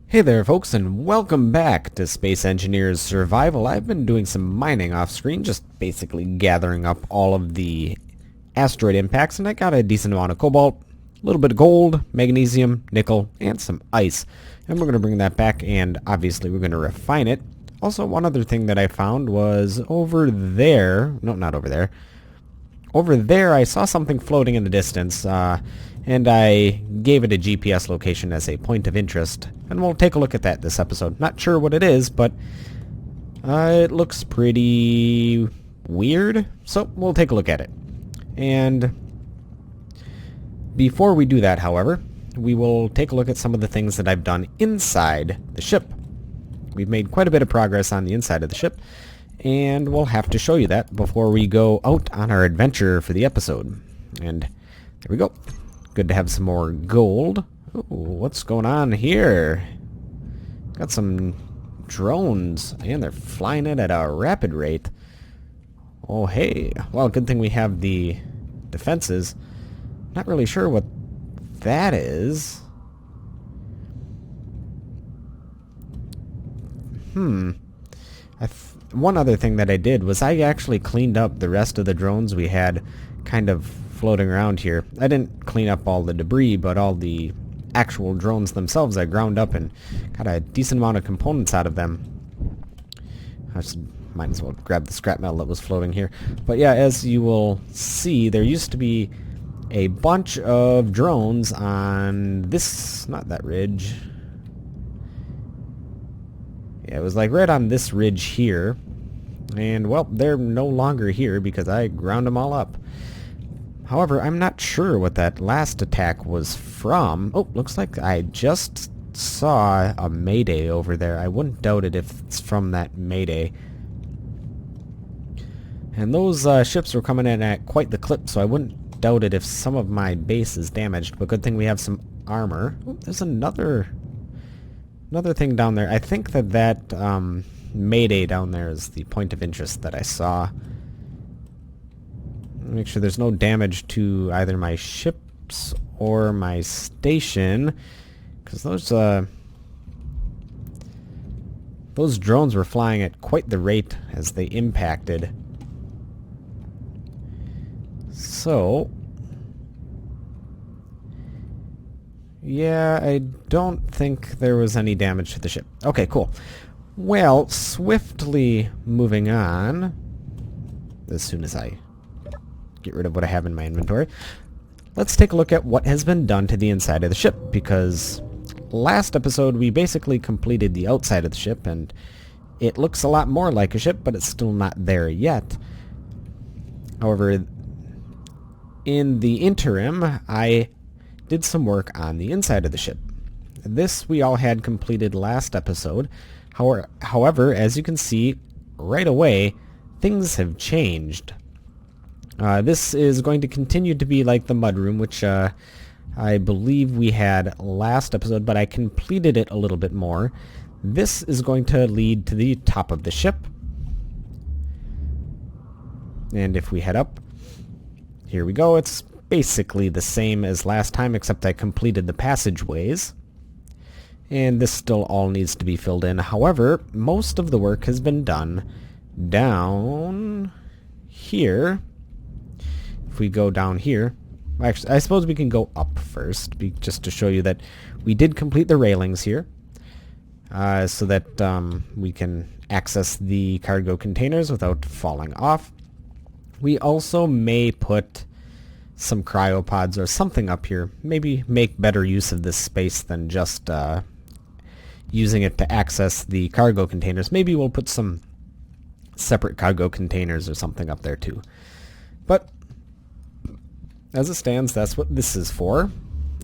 Hey there folks, and welcome back to Space Engineers Survival. I've been doing some mining off screen, just basically gathering up all of the asteroid impacts, and I got a decent amount of cobalt, a little bit of gold, magnesium, nickel, and some ice. And we're going to bring that back, and obviously we're going to refine it. Also, one other thing that I found was over there, no, not over there. Over there I saw something floating in the distance, and I gave it a GPS location as a point of interest, and we'll take a look at that this episode. Not sure what it is, but it looks pretty weird, so we'll take a look at it. And before we do that, however, we will take a look at some of the things that I've done inside the ship. We've made quite a bit of progress on the inside of the ship, and we'll have to show you that before we go out on our adventure for the episode. And there we go. Good to have some more gold. Ooh, what's going on here? Got some drones, and they're flying it at a rapid rate. Oh, hey. Well, good thing we have the defenses. Not really sure what that is. One other thing that I did was I actually cleaned up the rest of the drones we had kind of floating around here. I didn't clean up all the debris, but all the actual drones themselves I ground up and got a decent amount of components out of them. Might as well grab the scrap metal that was floating here. But yeah, as you will see, there used to be a bunch of drones on this, not that ridge. Yeah, it was like right on this ridge here. And, well, they're no longer here because I ground them all up. However, I'm not sure what that last attack was from. Oh, looks like I just saw a Mayday over there. I wouldn't doubt it if it's from that Mayday. And those ships were coming in at quite the clip, so I wouldn't doubt it if some of my base is damaged. But good thing we have some armor. Oh, there's another thing down there. I think that Mayday down there is the point of interest that I saw. Make sure there's no damage to either my ships or my station, because those drones were flying at quite the rate as they impacted. So yeah, I don't think there was any damage to the ship. Okay, cool. Well, swiftly moving on, as soon as I get rid of what I have in my inventory, let's take a look at what has been done to the inside of the ship, because last episode we basically completed the outside of the ship, and it looks a lot more like a ship, but it's still not there yet. However, in the interim, I did some work on the inside of the ship. This we all had completed last episode. However, as you can see right away, things have changed. This is going to continue to be like the mudroom, which I believe we had last episode, but I completed it a little bit more. This is going to lead to the top of the ship. And if we head up, here we go. It's basically the same as last time, except I completed the passageways. And this still all needs to be filled in. However, most of the work has been done down here. If we go down here, actually, I suppose we can go up first, just to show you that we did complete the railings here, so that we can access the cargo containers without falling off. We also may put some cryopods or something up here. Maybe make better use of this space than just using it to access the cargo containers. Maybe we'll put some separate cargo containers or something up there too. But as it stands, that's what this is for.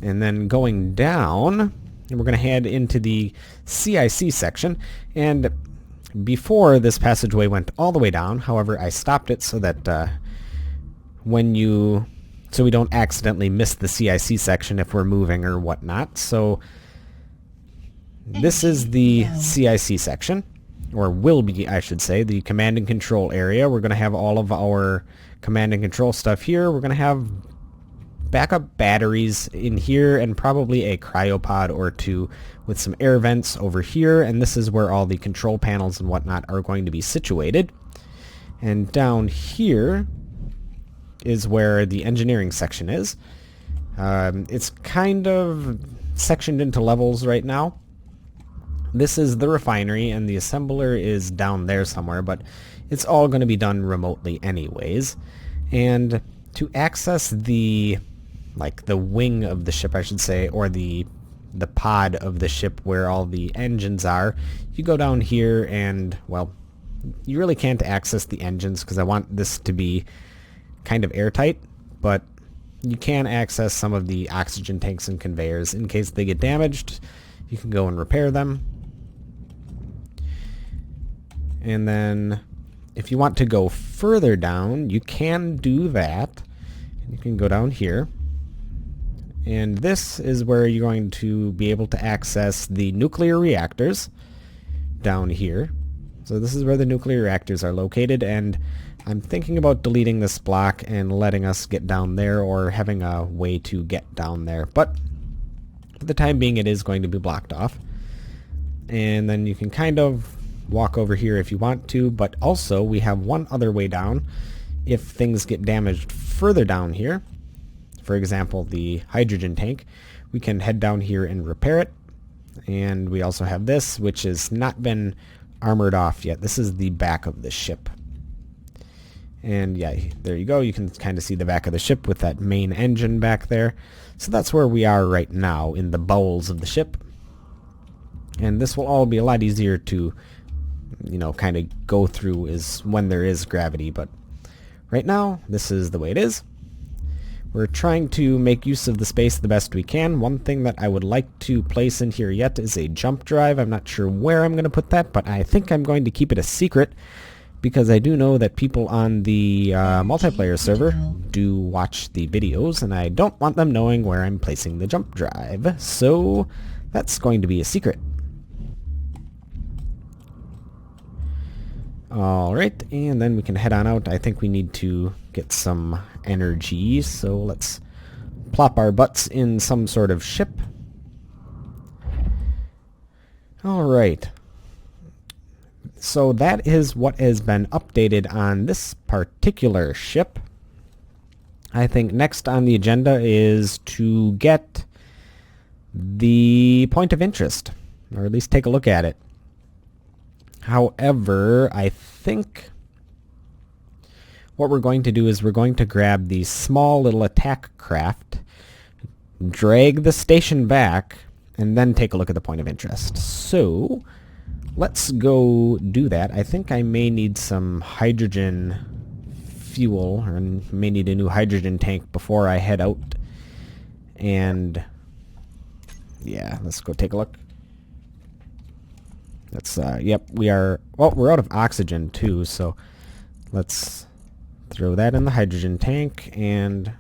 And then going down, we're going to head into the CIC section. And before, this passageway went all the way down. However, I stopped it so that so we don't accidentally miss the CIC section if we're moving or whatnot. So this is the CIC section, or will be, I should say, the command and control area. We're going to have all of our command and control stuff here. We're going to have backup batteries in here and probably a cryopod or two with some air vents over here, and this is where all the control panels and whatnot are going to be situated. And down here is where the engineering section is. It's kind of sectioned into levels right now. This is the refinery, and the assembler is down there somewhere, but it's all going to be done remotely anyways. And to access the wing of the ship, I should say, or the pod of the ship where all the engines are, you go down here and, well, you really can't access the engines because I want this to be kind of airtight, but you can access some of the oxygen tanks and conveyors in case they get damaged. You can go and repair them. And then if you want to go further down, you can do that. You can go down here. And this is where you're going to be able to access the nuclear reactors down here. So this is where the nuclear reactors are located, and I'm thinking about deleting this block and letting us get down there, or having a way to get down there. But for the time being, it is going to be blocked off. And then you can kind of walk over here if you want to, but also we have one other way down if things get damaged further down here. For example, the hydrogen tank, we can head down here and repair it. And we also have this, which has not been armored off yet. This is the back of the ship. And yeah, there you go. You can kind of see the back of the ship with that main engine back there. So that's where we are right now, in the bowels of the ship. And this will all be a lot easier to, you know, kind of go through is when there is gravity. But right now, this is the way it is. We're trying to make use of the space the best we can. One thing that I would like to place in here yet is a jump drive. I'm not sure where I'm going to put that, but I think I'm going to keep it a secret, because I do know that people on the multiplayer server do watch the videos, and I don't want them knowing where I'm placing the jump drive. So that's going to be a secret. Alright, and then we can head on out. I think we need to get some energy, so let's plop our butts in some sort of ship. Alright. So that is what has been updated on this particular ship. I think next on the agenda is to get the point of interest, or at least take a look at it. However, I think what we're going to do is we're going to grab the small little attack craft, drag the station back, and then take a look at the point of interest. So let's go do that. I think I may need some hydrogen fuel, or may need a new hydrogen tank before I head out. And yeah, let's go take a look. That's, yep, we're out of oxygen too, so let's throw that in the hydrogen tank and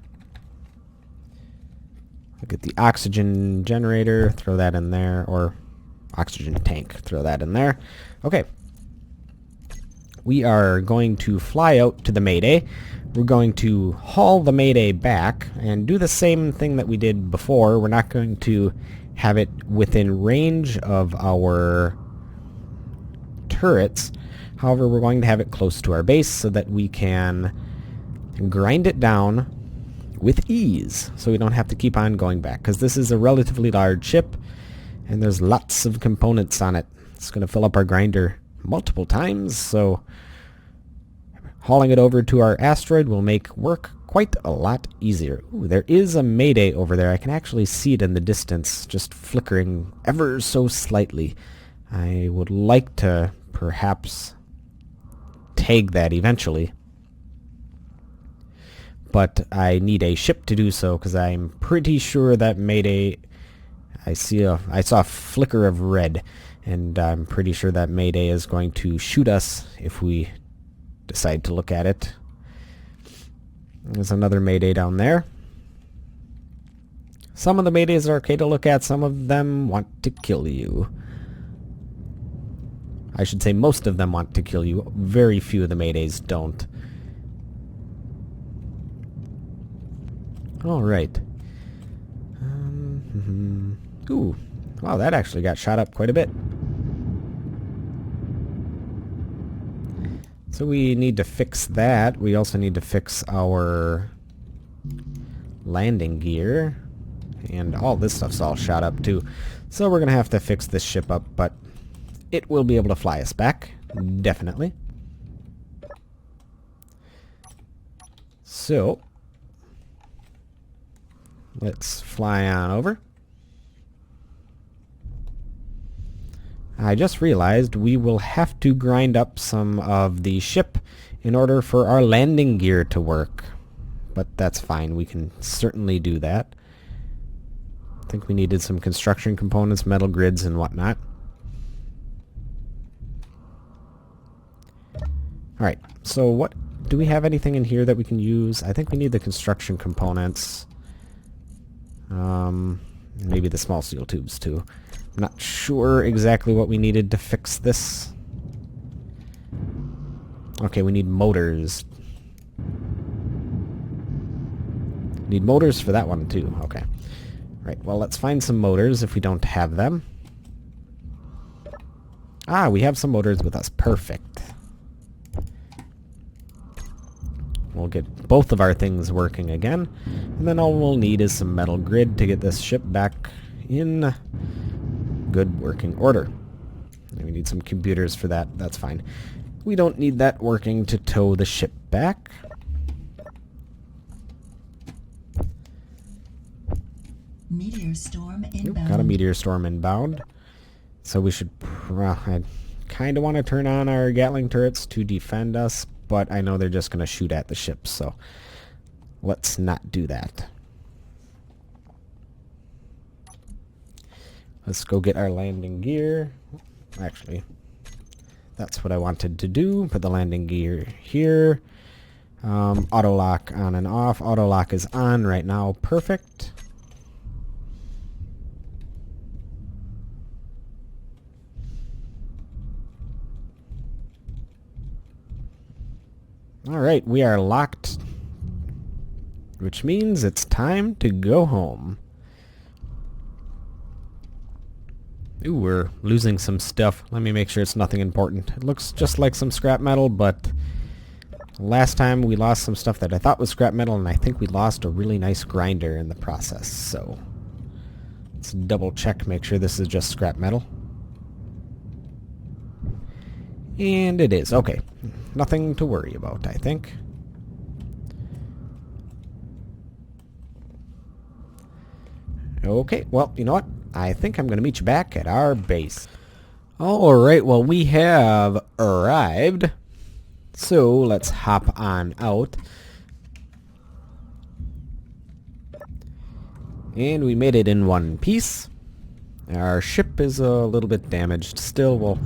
look at the oxygen generator, throw that in there, or oxygen tank, throw that in there. Okay. We are going to fly out to the Mayday. We're going to haul the Mayday back and do the same thing that we did before. We're not going to have it within range of our turrets. However, we're going to have it close to our base so that we can grind it down with ease, so we don't have to keep on going back, because this is a relatively large ship and there's lots of components on it. It's going to fill up our grinder multiple times, so hauling it over to our asteroid will make work quite a lot easier. Ooh, there is a Mayday over there. I can actually see it in the distance, just flickering ever so slightly. I would like to perhaps tag that eventually, but I need a ship to do so, because I'm pretty sure that Mayday, I saw a flicker of red, and I'm pretty sure that Mayday is going to shoot us if we decide to look at it. There's another Mayday down there. Some of the Maydays are okay to look at, some of them want to kill you. I should say most of them want to kill you. Very few of the Maydays don't. Alright. Ooh, wow, that actually got shot up quite a bit. So we need to fix that. We also need to fix our landing gear. And all this stuff's all shot up too. So we're going to have to fix this ship up, but it will be able to fly us back. Definitely. So let's fly on over. I just realized we will have to grind up some of the ship in order for our landing gear to work. But that's fine. We can certainly do that. I think we needed some construction components, metal grids, and whatnot. Alright, so what... do we have anything in here that we can use? I think we need the construction components. Maybe the small steel tubes too. I'm not sure exactly what we needed to fix this. Okay, we need motors. Need motors for that one too. Okay. Right, well, let's find some motors if we don't have them. Ah, we have some motors with us. Perfect. We'll get both of our things working again. And then all we'll need is some metal grid to get this ship back in good working order. And we need some computers for that. That's fine. We don't need that working to tow the ship back. Meteor storm inbound. Got a meteor storm inbound. So we should... I kind of want to turn on our Gatling turrets to defend us, but I know they're just going to shoot at the ship, so let's not do that. Let's go get our landing gear. Actually, that's what I wanted to do. Put the landing gear here. Auto lock on and off. Auto lock is on right now. Perfect. Alright, we are locked, which means it's time to go home. Ooh, we're losing some stuff. Let me make sure it's nothing important. It looks just like some scrap metal, but last time we lost some stuff that I thought was scrap metal, and I think we lost a really nice grinder in the process, so let's double check, make sure this is just scrap metal. And it is. Okay. Nothing to worry about, I think. Okay, well, you know what? I think I'm going to meet you back at our base. Alright, well, we have arrived. So, let's hop on out. And we made it in one piece. Our ship is a little bit damaged still. Well,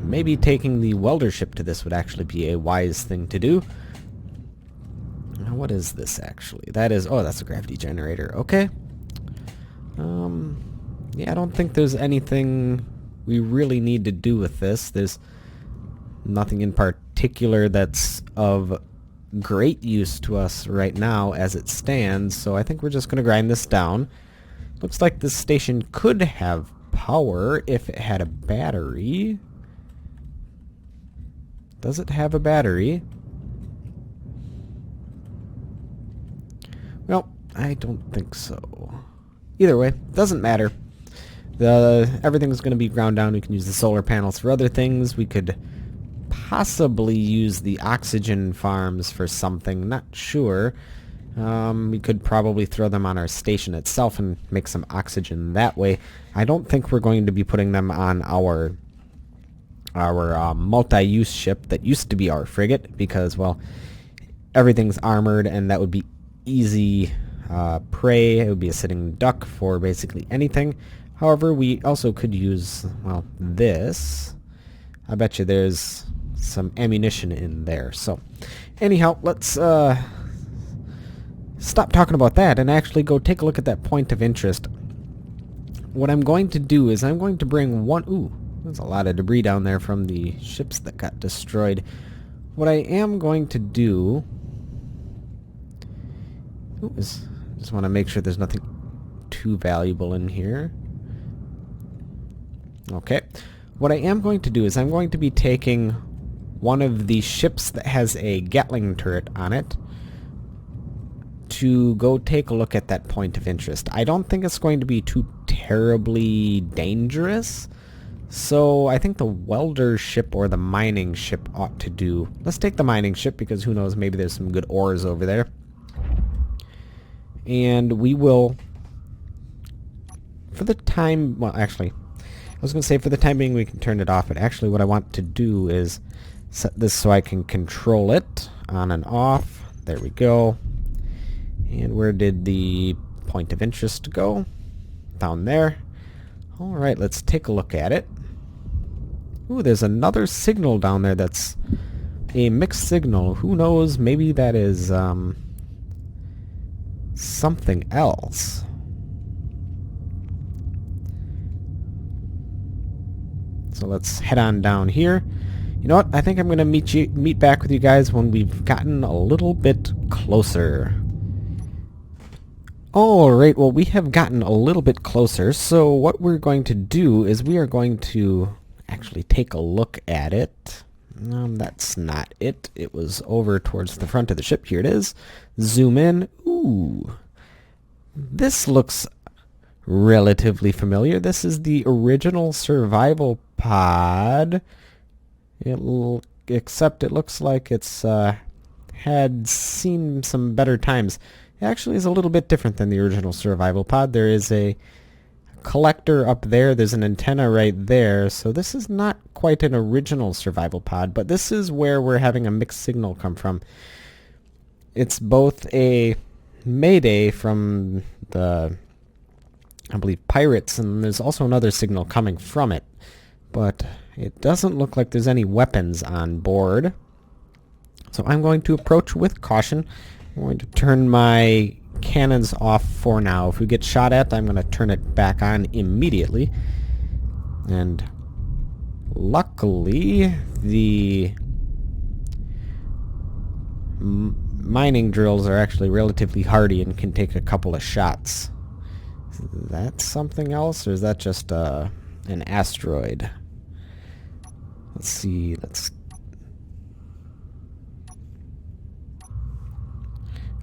maybe taking the welder ship to this would actually be a wise thing to do. Now, what is this actually? That is... oh, that's a gravity generator. Okay. Yeah, I don't think there's anything we really need to do with this. There's nothing in particular that's of great use to us right now as it stands, so I think we're just going to grind this down. Looks like this station could have power if it had a battery. Does it have a battery? Well, I don't think so. Either way, doesn't matter. Everything's going to be ground down. We can use the solar panels for other things. We could possibly use the oxygen farms for something. Not sure. We could probably throw them on our station itself and make some oxygen that way. I don't think we're going to be putting them on our multi-use ship that used to be our frigate because, well, everything's armored and that would be easy prey. It would be a sitting duck for basically anything. However, we also could use, well, this. I bet you there's some ammunition in there. So, anyhow, let's stop talking about that and actually go take a look at that point of interest. What I'm going to do is I'm going to bring one... ooh, there's a lot of debris down there from the ships that got destroyed. What I am going to do... ooh, is just want to make sure there's nothing too valuable in here. Okay. What I am going to do is I'm going to be taking one of the ships that has a Gatling turret on it to go take a look at that point of interest. I don't think it's going to be too terribly dangerous, so I think the welder ship or the mining ship ought to do. Let's take the mining ship, because who knows, maybe there's some good ores over there. And we will, for the time, well actually, I was going to say for the time being we can turn it off, but actually what I want to do is set this so I can control it on and off. There we go. And where did the point of interest go? Down there. Alright, let's take a look at it. Ooh, there's another signal down there that's a mixed signal. Who knows, maybe that is something else. So let's head on down here. You know what? I think I'm going to meet back with you guys when we've gotten a little bit closer. Alright, well we have gotten a little bit closer, so what we're going to do is we are going to actually take a look at it. That's not it. It was over towards the front of the ship. Here it is. Zoom in. Ooh. This looks relatively familiar. This is the original survival pod. Except it looks like it's had seen some better times. It actually is a little bit different than the original survival pod. There is a collector up there. There's an antenna right there. So this is not quite an original survival pod, but this is where we're having a mixed signal come from. It's both a mayday from the, I believe, pirates, and there's also another signal coming from it. But it doesn't look like there's any weapons on board. So I'm going to approach with caution. I'm going to turn my cannons off for now. If we get shot at, I'm going to turn it back on immediately. And luckily, the mining drills are actually relatively hardy and can take a couple of shots. Is that something else, or is that just an asteroid? Let's see.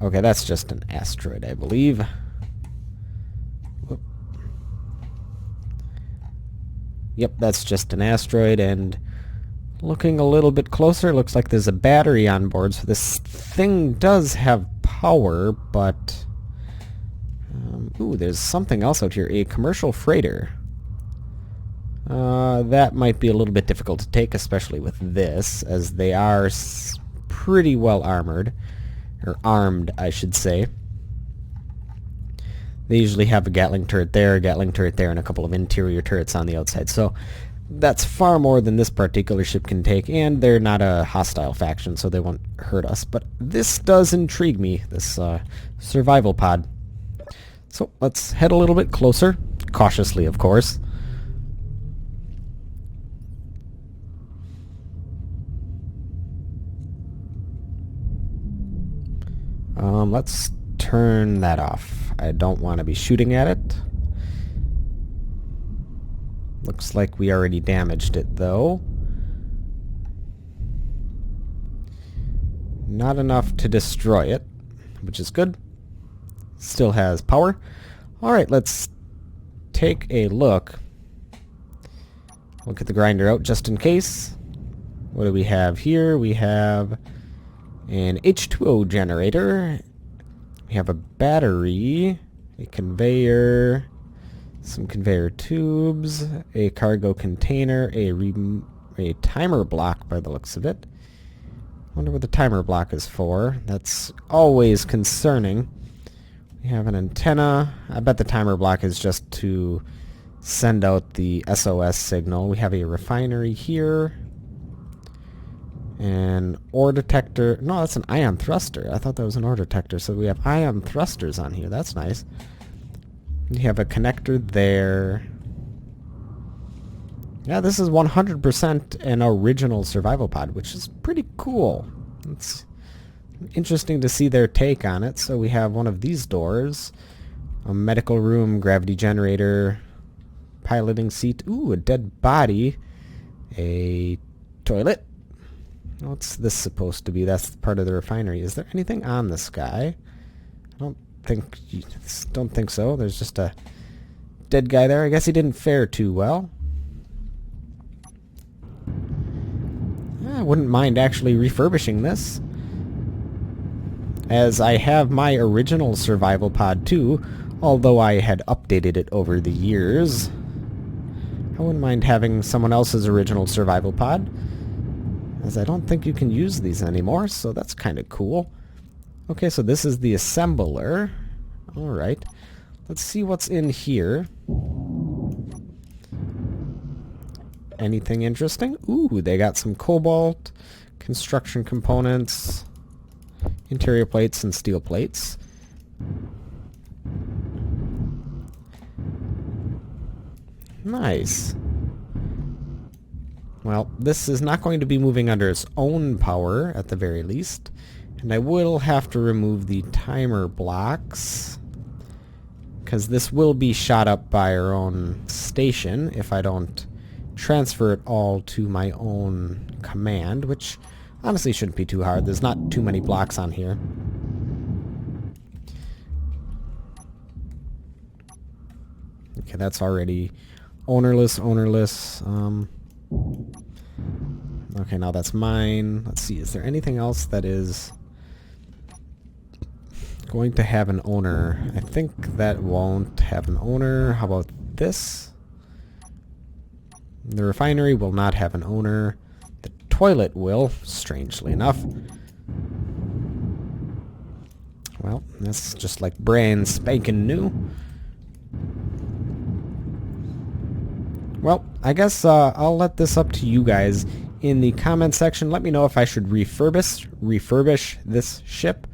Okay, that's just an asteroid, I believe. Whoop. Yep, that's just an asteroid, and looking a little bit closer, looks like there's a battery on board, so this thing does have power, but... ooh, there's something else out here, a commercial freighter. That might be a little bit difficult to take, especially with this, as they are pretty well armored. Or armed, I should say. They usually have a Gatling turret there, and a couple of interior turrets on the outside. So that's far more than this particular ship can take, and they're not a hostile faction, so they won't hurt us. But this does intrigue me, this survival pod. So let's head a little bit closer, cautiously, of course. Let's turn that off. I don't want to be shooting at it. Looks like we already damaged it, though. Not enough to destroy it, which is good. Still has power. Alright, let's take a look. We'll get the grinder out just in case. What do we have here? We have an H2O generator. We have a battery, a conveyor, some conveyor tubes, a cargo container, a timer block by the looks of it. Wonder what the timer block is for. That's always concerning. We have an antenna. I bet the timer block is just to send out the SOS signal. We have a refinery here. An ore detector. No, that's an ion thruster. I thought that was an ore detector. So we have ion thrusters on here. That's nice. We have a connector there. Yeah, this is 100% an original survival pod, which is pretty cool. It's interesting to see their take on it. So we have one of these doors. A medical room, gravity generator, piloting seat. Ooh, a dead body. A toilet. What's this supposed to be? That's part of the refinery. Is there anything on this guy? I don't think so. There's just a dead guy there. I guess he didn't fare too well. I wouldn't mind actually refurbishing this, as I have my original survival pod too, although I had updated it over the years. I wouldn't mind having someone else's original survival pod, as I don't think you can use these anymore, so that's kind of cool. Okay, so this is the assembler. Alright. Let's see what's in here. Anything interesting? Ooh, they got some cobalt, construction components, interior plates, and steel plates. Nice. Well, this is not going to be moving under its own power, at the very least. And I will have to remove the timer blocks, because this will be shot up by our own station if I don't transfer it all to my own command, which honestly shouldn't be too hard. There's not too many blocks on here. Okay, that's already ownerless. Okay, now that's mine. Let's see, is there anything else that is going to have an owner? I think that won't have an owner. How about this? The refinery will not have an owner. The toilet will, strangely enough. Well, that's just like brand spanking new. Well, I guess I'll let this up to you guys in the comment section. Let me know if I should refurbish this ship,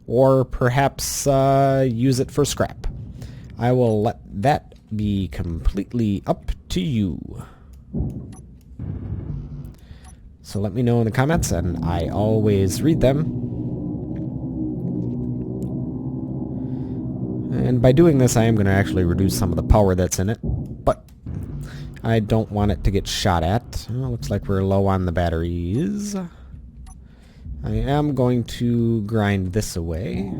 or perhaps use it for scrap. I will let that be completely up to you. So let me know in the comments, and I always read them. And by doing this, I am going to actually reduce some of the power that's in it, but I don't want it to get shot at. Well, looks like we're low on the batteries. I am going to grind this away.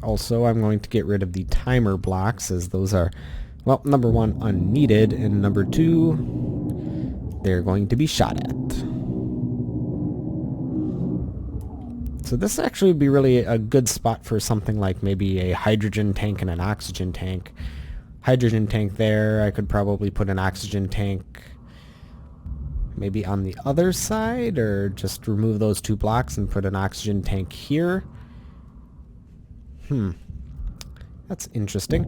Also, I'm going to get rid of the timer blocks, as those are, well, number one, unneeded, and number two, they're going to be shot at. So this actually would be really a good spot for something like maybe a hydrogen tank and an oxygen tank. Hydrogen tank there. I could probably put an oxygen tank maybe on the other side, or just remove those two blocks and put an oxygen tank here. That's interesting.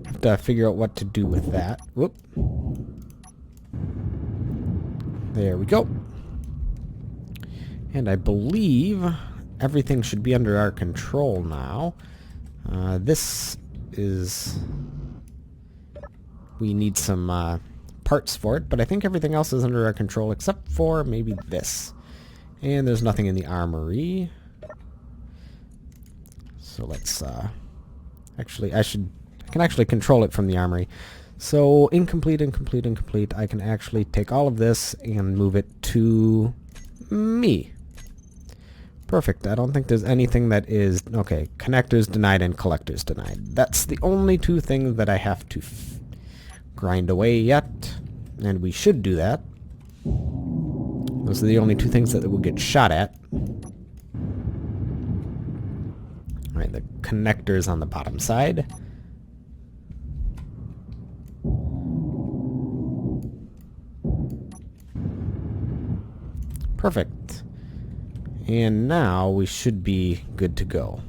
Have to figure out what to do with that. Whoop. There we go. And I believe everything should be under our control now. This is... We need some parts for it, but I think everything else is under our control except for maybe this. And there's nothing in the armory. So let's... Actually, I can actually control it from the armory. So, incomplete. I can actually take all of this and move it to me. Perfect. I don't think there's anything that is... Okay, connectors denied and collectors denied. That's the only two things that I have to grind away yet. And we should do that. Those are the only two things that will get shot at. Alright, the connectors on the bottom side. Perfect. And now we should be good to go.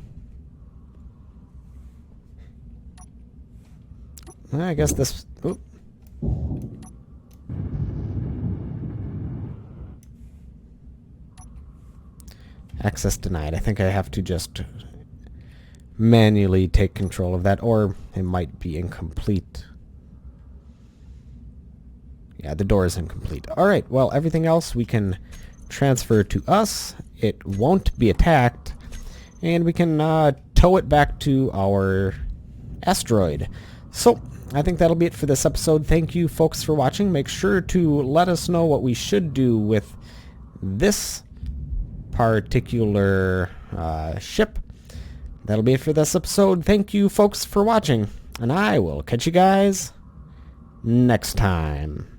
I guess this... Oop. Access denied. I think I have to just manually take control of that, or it might be incomplete. Yeah, the door is incomplete. Alright, well, everything else we can transfer to us. It won't be attacked. And we can tow it back to our asteroid. So, I think that'll be it for this episode. Thank you, folks, for watching. Make sure to let us know what we should do with this particular ship. That'll be it for this episode. Thank you, folks, for watching. And I will catch you guys next time.